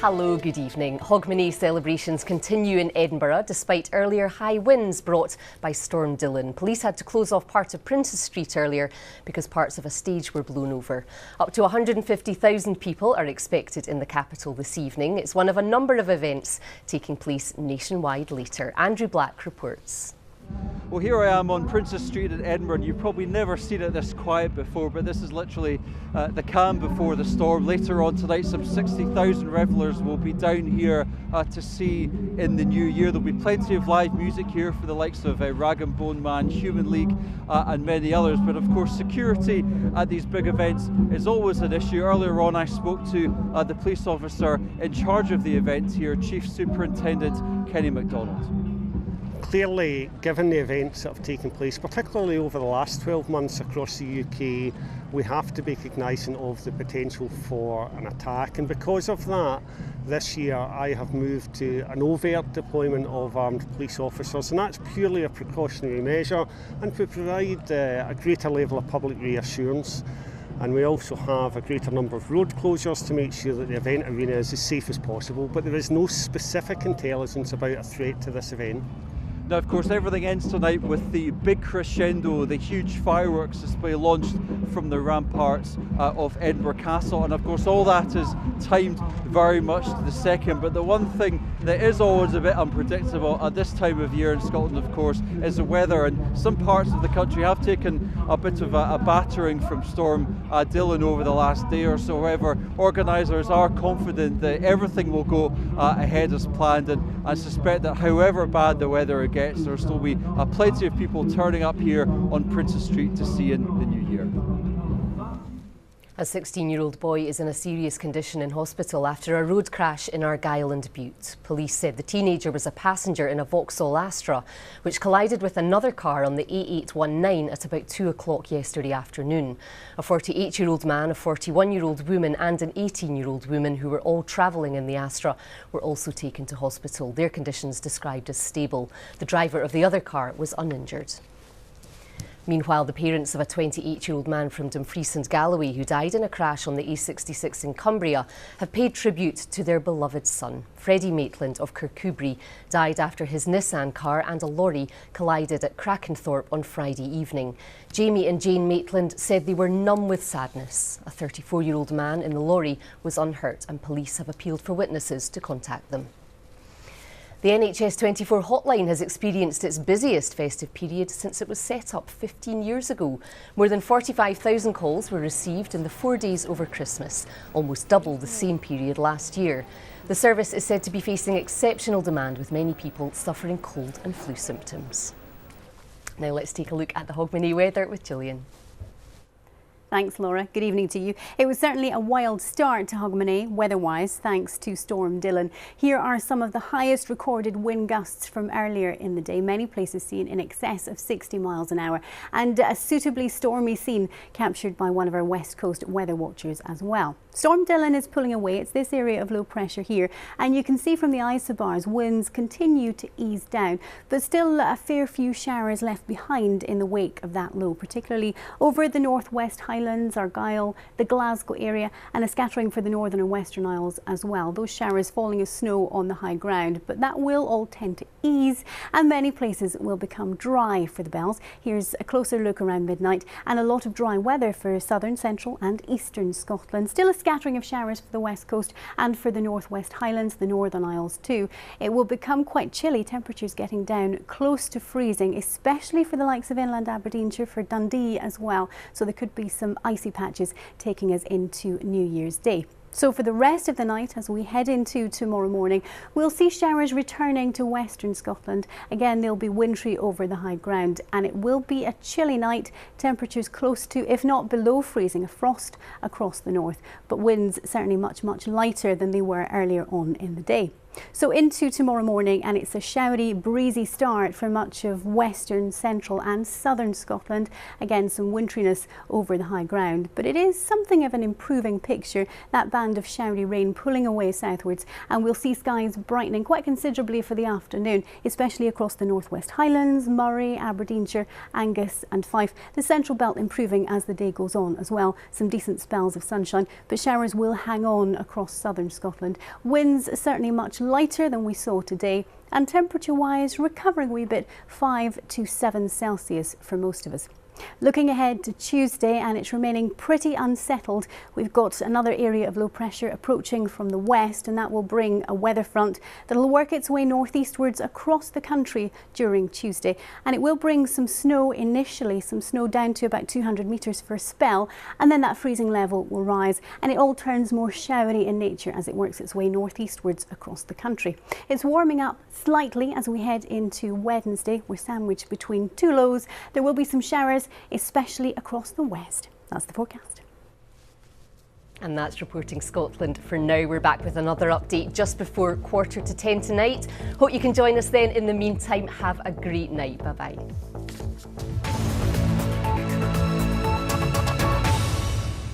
Hello, good evening. Hogmanay celebrations continue in Edinburgh despite earlier high winds brought by Storm Dylan. Police had to close off part of Princes Street earlier because parts of a stage were blown over. Up to 150,000 people are expected in the capital this evening. It's one of a number of events taking place nationwide later. Andrew Black reports. Well, here I am on Princes Street in Edinburgh, and you've probably never seen it this quiet before, but this is literally the calm before the storm. Later on tonight, some 60,000 revellers will be down here to see in the new year. There'll be plenty of live music here for the likes of Rag and Bone Man, Human League and many others, but of course security at these big events is always an issue. Earlier on I spoke to the police officer in charge of the event here, Chief Superintendent Kenny MacDonald. Clearly, given the events that have taken place, particularly over the last 12 months across the UK, we have to be cognizant of the potential for an attack. And because of that, this year I have moved to an overt deployment of armed police officers, and that's purely a precautionary measure and to provide a greater level of public reassurance. And we also have a greater number of road closures to make sure that the event arena is as safe as possible. But there is no specific intelligence about a threat to this event. Now, of course, everything ends tonight with the big crescendo, the huge fireworks display launched from the ramparts of Edinburgh Castle. And of course, all that is timed very much to the second. But the one thing that is always a bit unpredictable at this time of year in Scotland, of course, is the weather. And some parts of the country have taken a bit of a battering from Storm Dylan over the last day or so. However, organisers are confident that everything will go ahead as planned, and I suspect that however bad the weather gets, there'll still be plenty of people turning up here on Princes Street to see in the new year. A 16-year-old boy is in a serious condition in hospital after a road crash in Argyll and Bute. Police said the teenager was a passenger in a Vauxhall Astra, which collided with another car on the A819 at about 2 o'clock yesterday afternoon. A 48-year-old man, a 41-year-old woman and an 18-year-old woman who were all travelling in the Astra were also taken to hospital. Their conditions described as stable. The driver of the other car was uninjured. Meanwhile, the parents of a 28-year-old man from Dumfries and Galloway who died in a crash on the A66 in Cumbria have paid tribute to their beloved son. Freddie Maitland of Kirkcudbright died after his Nissan car and a lorry collided at Crackenthorpe on Friday evening. Jamie and Jane Maitland said they were numb with sadness. A 34-year-old man in the lorry was unhurt, and police have appealed for witnesses to contact them. The NHS 24 hotline has experienced its busiest festive period since it was set up 15 years ago. More than 45,000 calls were received in the 4 days over Christmas, almost double the same period last year. The service is said to be facing exceptional demand, with many people suffering cold and flu symptoms. Now let's take a look at the Hogmanay weather with Gillian. Thanks, Laura. Good evening to you. It was certainly a wild start to Hogmanay weather-wise thanks to Storm Dylan. Here are some of the highest recorded wind gusts from earlier in the day. Many places seen in excess of 60 miles an hour, and a suitably stormy scene captured by one of our West Coast weather watchers as well. Storm Dylan is pulling away. It's this area of low pressure here, and you can see from the isobars winds continue to ease down, but still a fair few showers left behind in the wake of that low, particularly over the northwest Highlands, Argyll, the Glasgow area, and a scattering for the northern and western Isles as well. Those showers falling as snow on the high ground, but that will all tend to ease, and many places will become dry for the bells. Here's a closer look around midnight, and a lot of dry weather for southern, central and eastern Scotland. Still a scattering of showers for the west coast and for the northwest Highlands, the northern Isles too. It will become quite chilly, temperatures getting down close to freezing, especially for the likes of inland Aberdeenshire, for Dundee as well. So there could be some icy patches taking us into New Year's Day. So for the rest of the night, as we head into tomorrow morning, we'll see showers returning to western Scotland. Again, they'll be wintry over the high ground, and it will be a chilly night. Temperatures close to, if not below freezing, a frost across the north, but winds certainly much lighter than they were earlier on in the day. So into tomorrow morning, and it's a showery, breezy start for much of western, central and southern Scotland. Again, some winteriness over the high ground, but it is something of an improving picture, that band of showery rain pulling away southwards, and we'll see skies brightening quite considerably for the afternoon, especially across the Northwest Highlands, Moray, Aberdeenshire, Angus and Fife. The central belt improving as the day goes on as well. Some decent spells of sunshine, but showers will hang on across southern Scotland. Winds certainly much lighter than we saw today, and temperature-wise recovering a wee bit, 5 to 7 Celsius for most of us. Looking ahead to Tuesday, and it's remaining pretty unsettled. We've got another area of low pressure approaching from the west, and that will bring a weather front that'll work its way northeastwards across the country during Tuesday. And it will bring some snow initially, some snow down to about 200 metres for a spell, and then that freezing level will rise, and it all turns more showery in nature as it works its way northeastwards across the country. It's warming up slightly as we head into Wednesday. We're sandwiched between two lows. There will be some showers, especially across the west. That's the forecast. And that's Reporting Scotland for now. We're back with another update just before 9:45 tonight. Hope you can join us then. In the meantime, have a great night. Bye-bye.